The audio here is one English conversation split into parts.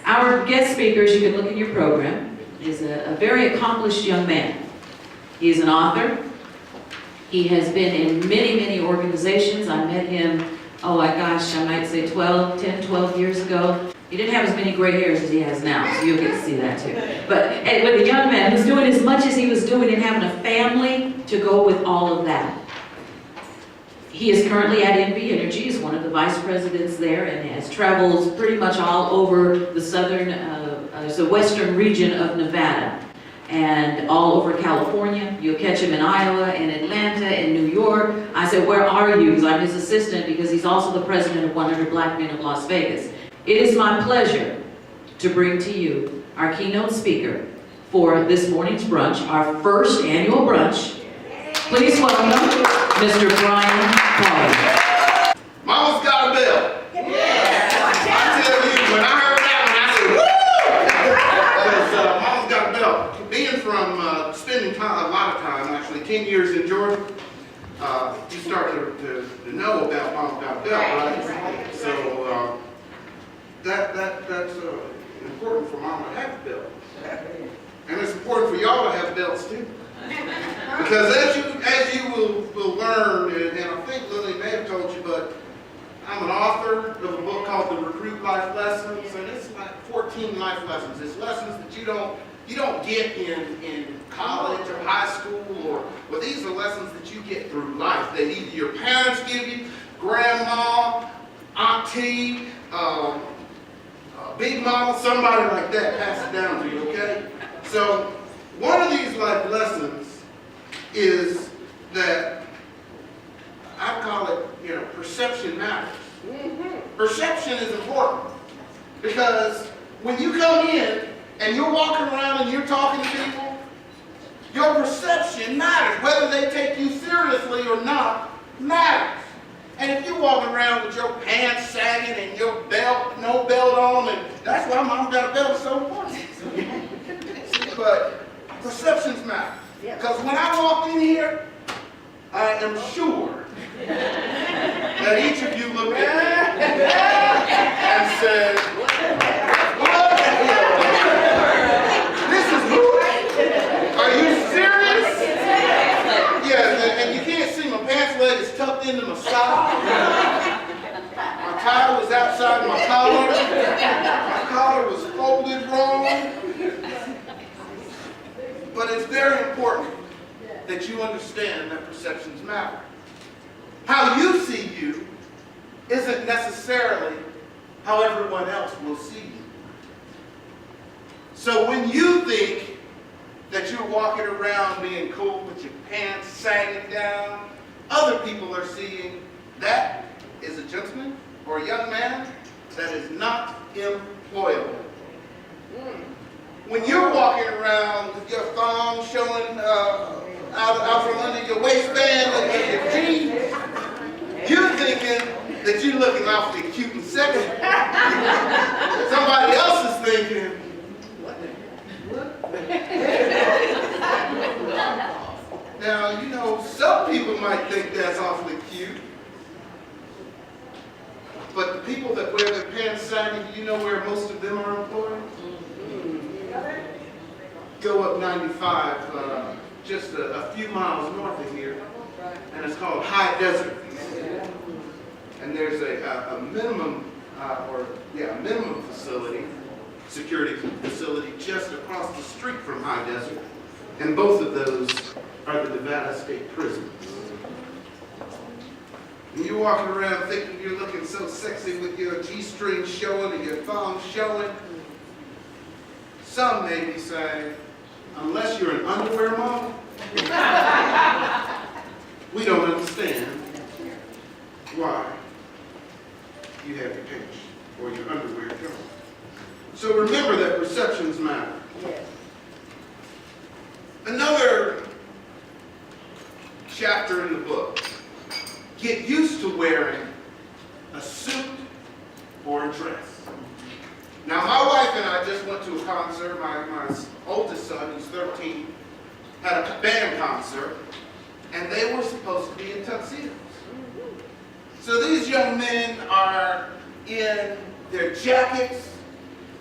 Our guest speaker, as you can look in your program, is a very accomplished young man. He is an author. He has been in many, many organizations. I met him, oh my gosh, I might say 10, 12 years ago. He didn't have as many gray hairs as he has now, so you'll get to see that too. But with a young man who's doing as much as he was doing and having a family to go with all of that. He is currently at NV Energy, he's one of the vice presidents there, and has traveled pretty much all over the the western region of Nevada, and all over California. You'll catch him in Iowa, and Atlanta, and New York. I said, where are you? Because I'm his assistant, because he's also the president of 100 Black Men of Las Vegas. It is my pleasure to bring to you our keynote speaker for this morning's brunch, our first annual brunch. Please welcome Mr. Brian Paul. Mama's got a bell. Yeah. I tell you, when I heard that one, I said, woo! Because Mama's got a bell. Being from spending time, a lot of time, actually 10 years in Georgia, you start to know about Mama's got a bell, right? So that's important for Mama to have a belt. And it's important for y'all to have belts too. Because as you will learn, and I think Lillian may have told you, but I'm an author of a book called The Recruit Life Lessons, and it's like 14 life lessons. It's lessons that you don't get in college or high school, but these are lessons that you get through life. That either your parents give you, grandma, auntie, big mama, somebody like that pass it down to you, okay? So one of these life lessons is that I call it, perception matters. Perception is important because when you come in and you're walking around and you're talking to people, your perception matters. Whether they take you seriously or not matters. And if you're walking around with your pants sagging and your belt, no belt on, and that's why Mama got a belt, is so important. But perceptions matter. Because when I walked in here, I am sure that each of you looked at me and said, what the hell? This is who? Are you serious? Yeah, and you can't see my pants leg is tucked into my sock. My tie was outside my collar. My collar was folded wrong. But it's very important that you understand that perceptions matter. How you see you isn't necessarily how everyone else will see you. So when you think that you're walking around being cool with your pants sagging down, other people are seeing that is a gentleman or a young man that is not employable. When you're walking around with your thong showing out from under your waistband and your jeans, you're thinking that you're looking awfully cute and sexy. Somebody else is thinking, what? Now, some people might think that's awfully cute. But the people that wear their pants sagging, do you know where most of them are employed? Go up 95, just a few miles north of here, and it's called High Desert. And there's a minimum, minimum facility, security facility just across the street from High Desert. And both of those are the Nevada State Prisons. And you're walking around thinking you're looking so sexy with your G-string showing and your thong showing. Some may be saying, unless you're an underwear model, we don't understand why you have your pants or your underwear showing. So remember that perceptions matter. Yes. Another chapter in the book. Get used to wearing a suit or a dress. Now, my wife and I just went to a concert. My oldest son, who's 13, had a band concert, and they were supposed to be in tuxedos. So these young men are their jackets,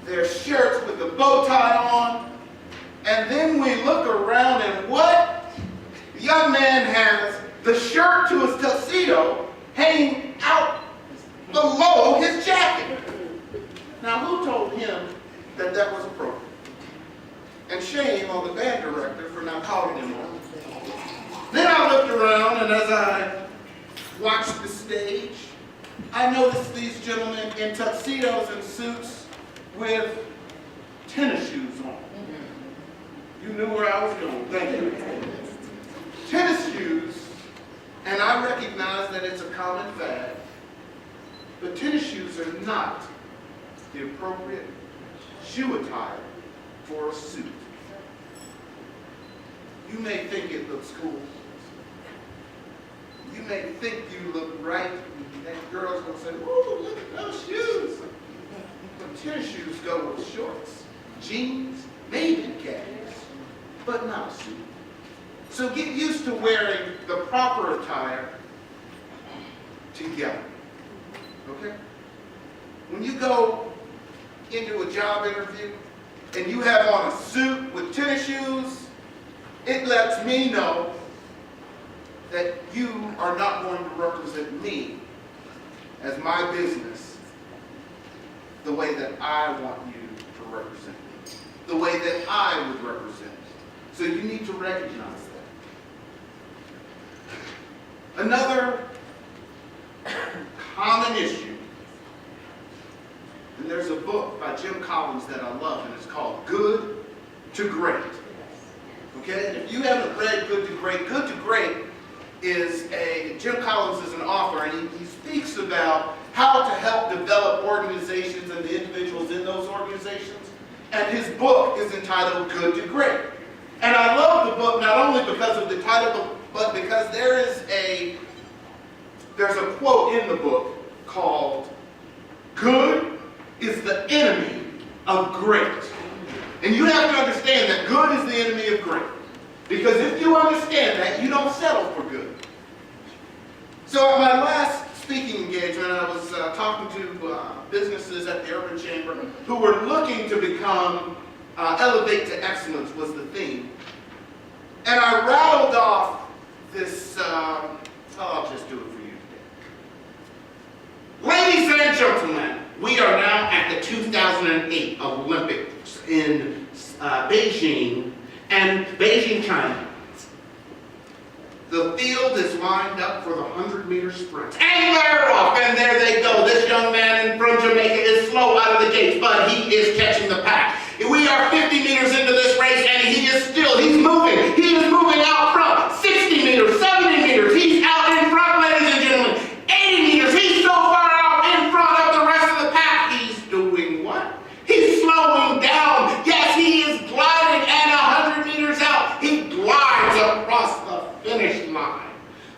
their shirts with the bow tie on, and then we look around and what? The young man has the shirt to his tuxedo hanging out below his jacket. Now, who told him that that was appropriate? And shame on the band director for not calling him on. Then I looked around, and as I watched the stage, I noticed these gentlemen in tuxedos and suits with tennis shoes on. You knew where I was going. Thank you. Tennis shoes, and I recognize that it's a common fad, but tennis shoes are not the appropriate shoe attire for a suit. You may think it looks cool. You may think you look right. That girl's going to say, "Ooh, look at those shoes." But tennis shoes go with shorts, jeans, maybe khakis, but not a suit. So get used to wearing the proper attire together. Okay? When you go into a job interview and you have on a suit with tennis shoes, it lets me know that you are not going to represent me as my business the way that I want you to represent me, the way that I would represent. So you need to recognize that. Another common issue, and there's a book by Jim Collins that I love, and it's called Good to Great. Okay, and if you haven't read Good to Great is Jim Collins is an author, and he speaks about how to help develop organizations and the individuals in those organizations. And his book is entitled Good to Great. And I love the book not only because of the title, but because there's a quote in the book called, "Good is the enemy of great." And you have to understand that good is the enemy of great. Because if you understand that, you don't settle for good. So at my last speaking engagement, I was talking to businesses at the Urban Chamber who were looking to become, elevate to excellence was the theme. And I rattled off this, I'll just do it for you today. Ladies and gentlemen, we are now at the 2008 Olympics in Beijing, China. The field is lined up for the 100-meter sprint. And they're off, and there they go. This young man from Jamaica is slow out of the gates, but he is catching the pack. We are 50 meters into this race, and he's moving. He is moving out front. 60 meters, 70 meters, he's out in front, ladies and gentlemen. 80 meters, he's so far out in front of the rest of the pack. He's doing what? He's slowing down. Yes, he is gliding, and 100 meters out, he glides across the finish line.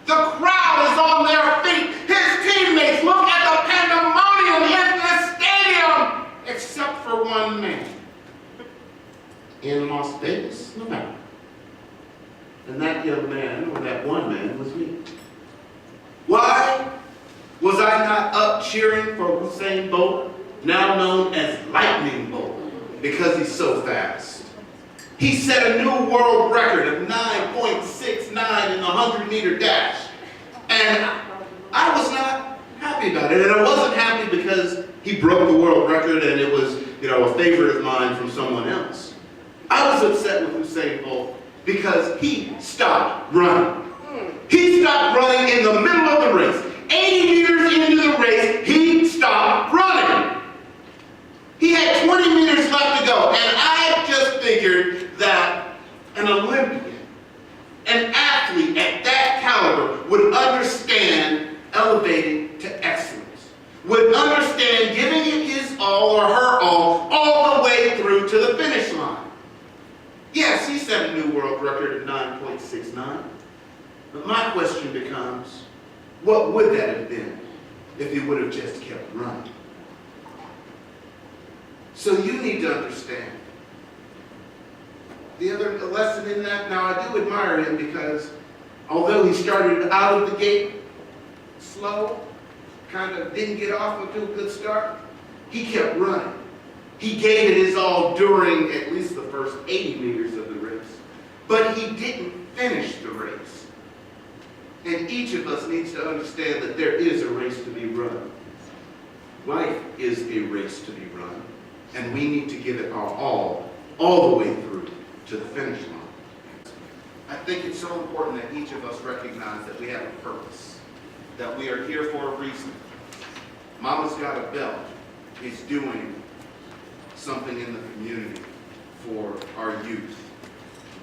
The crowd is on their feet. His teammates look at the pandemonium in the stadium, except for one man in Las Vegas, Nevada. And that young man, or that one man, was me. Why was I not up cheering for Usain Bolt, now known as Lightning Bolt, because he's so fast? He set a new world record of 9.69 in the 100-meter dash. And I was not happy about it. And I wasn't happy because he broke the world record and it was, a favorite of mine from someone else. I was upset with Usain Bolt because he stopped running. He stopped running in the middle of the race. 80 meters into the race, he stopped running. He had 20 meters left to go, and I just figured that an Olympian, an athlete at that caliber would understand elevating to excellence, would understand giving it his all or her all the way through to the finish line. Yes, he set a new world record of 9.69, but my question becomes, what would that have been if he would have just kept running? So you need to understand. The other lesson in that, now I do admire him because although he started out of the gate slow, kind of didn't get off to a good start, He kept running. He gave it his all during at least the first 80 meters of the race. But he didn't finish the race. And each of us needs to understand that there is a race to be run. Life is a race to be run. And we need to give it our all the way through to the finish line. I think it's so important that each of us recognize that we have a purpose, that we are here for a reason. Mama's Got a Belt is doing something in the community for our youth.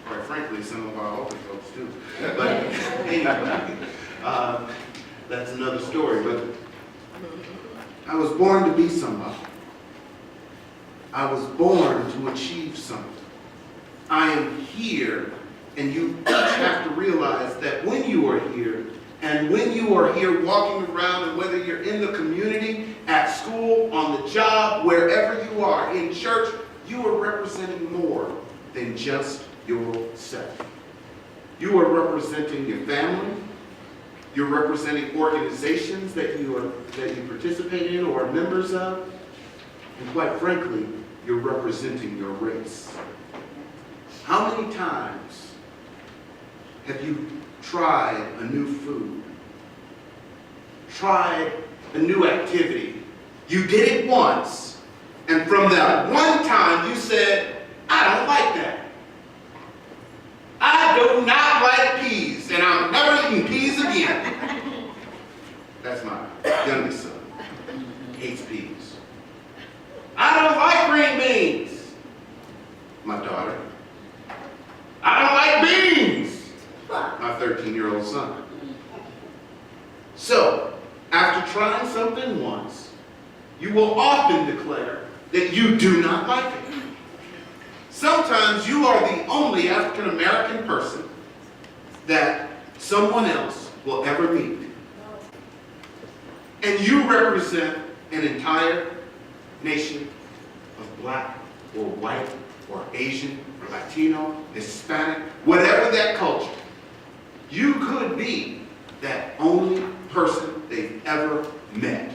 Quite frankly, some of our older folks too. But anyway, that's another story. But I was born to be somebody. I was born to achieve something. I am here, and you each have to realize that when you are here, and when you are here walking around, and whether you're in the community, at school, on the job, wherever you are, in church, you are representing more than just yourself. You are representing your family. You're representing organizations that you participate in or are members of. And quite frankly, you're representing your race. How many times have you tried a new food? Tried a new activity? You did it once, and from that one time you said, I don't like that. I do not like peas, and I'm never eating peas again. That's my youngest son. Hates peas. I don't like green beans. My daughter. I don't like beans. My 13-year-old son. So, after trying something once, you will often declare that you do not like it. Sometimes you are the only African American person that someone else will ever meet. And you represent an entire nation of black or white or Asian or Latino, Hispanic, whatever that culture. You could be that only person they've ever met.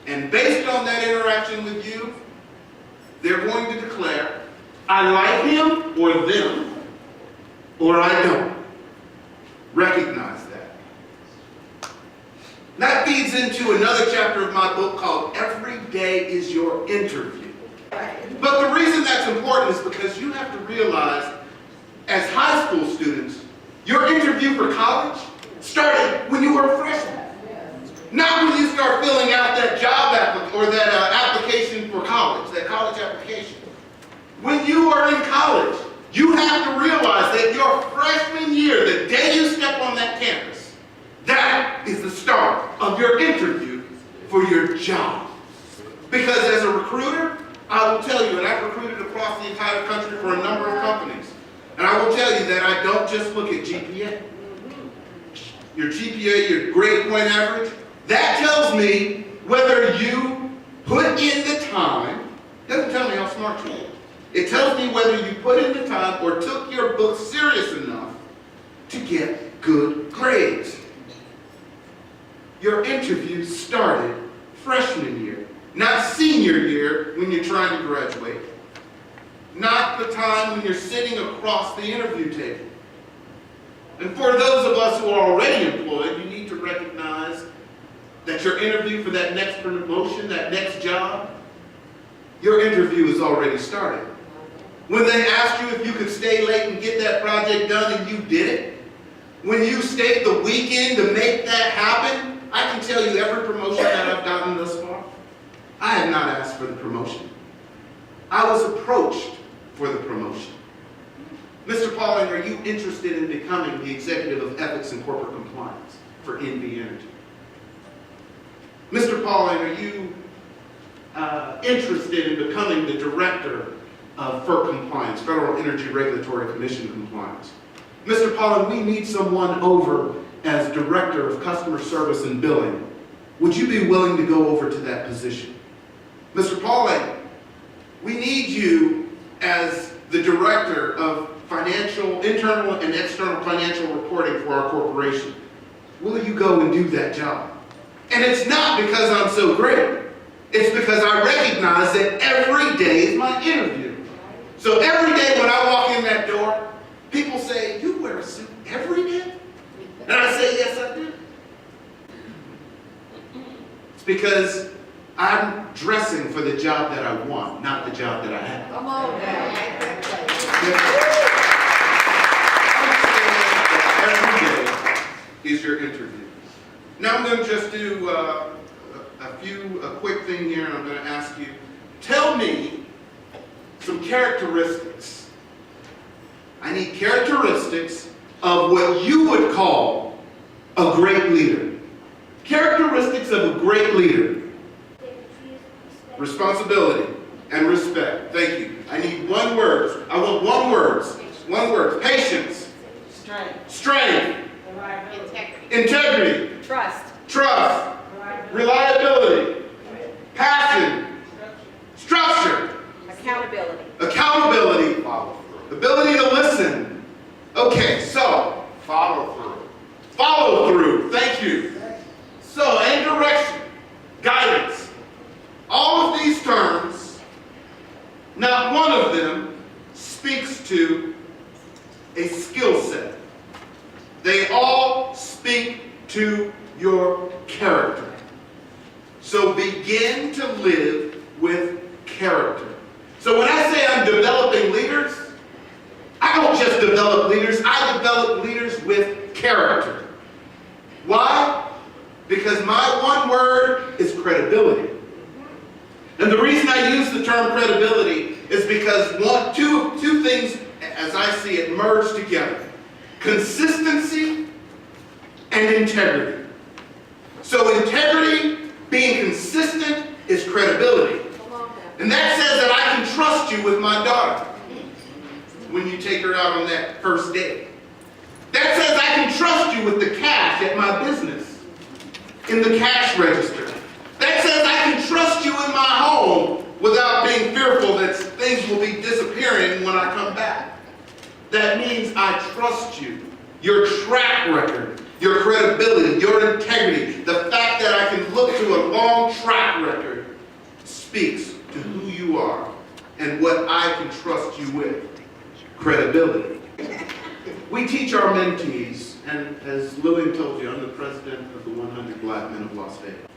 And based on that interaction with you, they're going to declare, I like him or them, or I don't. Recognize that. That feeds into another chapter of my book called Every Day is Your Interview. But the reason that's important is because you have to realize, as high school students, your interview for college started when you were a freshman. Not when you start filling out that job application for college, that college application. When you are in college, you have to realize that your freshman year, the day you step on that campus, that is the start of your interview for your job. Because as a recruiter, I will tell you, and I've recruited across the entire country for a number of companies, and I will tell you that I don't just look at GPA. Your GPA, your grade point average, that tells me whether you put in the time. It doesn't tell me how smart you are. It tells me whether you put in the time or took your book serious enough to get good grades. Your interview started freshman year, not senior year when you're trying to graduate, not the time when you're sitting across the interview table. And for those of us who are already employed, you need to recognize that your interview for that next promotion, that next job, your interview is already started. When they asked you if you could stay late and get that project done and you did it, when you stayed the weekend to make that happen, I can tell you every promotion that I've gotten thus far, I have not asked for the promotion. I was approached for the promotion. Mr. Pauling, are you interested in becoming the Executive of Ethics and Corporate Compliance for NV Energy? Mr. Pauling, are you interested in becoming the Director of FERC Compliance, Federal Energy Regulatory Commission Compliance? Mr. Pauling, we need someone over as Director of Customer Service and Billing. Would you be willing to go over to that position? Mr. Pauling, we need you as the Director of internal and external financial reporting for our corporation. Will you go and do that job? And it's not because I'm so great. It's because I recognize that every day is my interview. So every day when I walk in that door, people say, "You wear a suit every day?" And I say, "Yes, I do." It's because I'm dressing for the job that I want, not the job that I have. Come on now. Every day is your interview. Now I'm going to just do a quick thing here, and I'm going to ask you, tell me some characteristics. I need characteristics of what you would call a great leader. Characteristics of a great leader. Responsibility and respect. Thank you. I need one word. I want one word. One word. Patience. Strength. Integrity. Trust. Reliability. Passion. Structure. Accountability. Ability to listen. Okay, so follow through. Thank you. So, and direction. Guidance. All of these terms, not one of them speaks to a skill set. They all speak to your character. So begin to live with character. So when I say I'm developing leaders, I don't just develop leaders, I develop leaders with character. Why? Because my one word is credibility. And the reason I use the term credibility is because two things, as I see it, merge together. Consistency and integrity. So integrity, being consistent, is credibility. And that says that I can trust you with my daughter when you take her out on that first date. That says I can trust you with the cash at my business, in the cash register. That says I can trust you in my home without being fearful that things will be disappearing when I come back. That means I trust you. Your track record, your credibility, your integrity, the fact that I can look to a long track record speaks to who you are and what I can trust you with. Credibility. We teach our mentees, and as Lillian told you, I'm the president of the 100 Black Men of Las Vegas.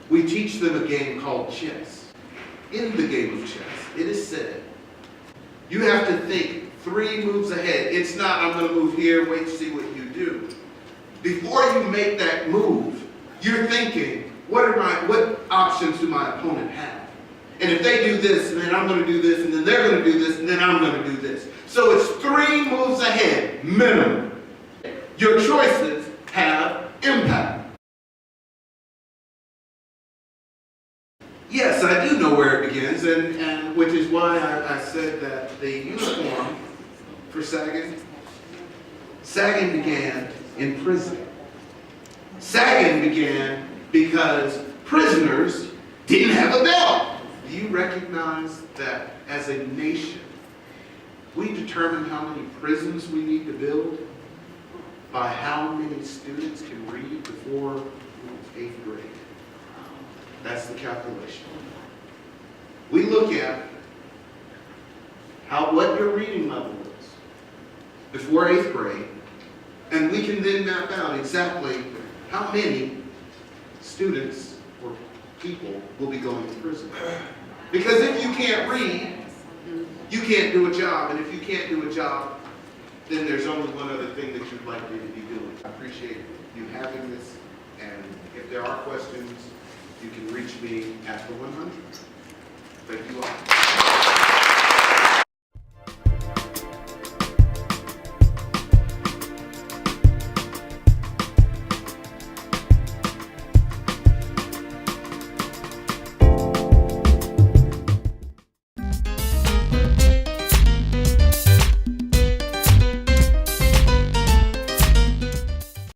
We teach them a game called chess. In the game of chess, it is said, you have to think 3 moves ahead. It's not, I'm going to move here, wait to see what you do. Before you make that move, you're thinking, what options do my opponent have? And if they do this, and then I'm going to do this, and then they're going to do this, and then I'm going to do this. So it's 3 moves ahead, minimum. Your choices have impact. Yes, I do know where it begins, and which is why I said that the uniform for sagging began in prison. Sagging began because prisoners didn't have a belt. Do you recognize that as a nation, we determine how many prisons we need to build by how many students can read before 8th grade? That's the calculation. We look at what your reading level is before 8th grade, and we can then map out exactly how many students or people will be going to prison. Because if you can't read, you can't do a job, and if you can't do a job, then there's only one other thing that you'd like me to be doing. I appreciate you having this, and if there are questions, you can reach me at the 100. Thank you all.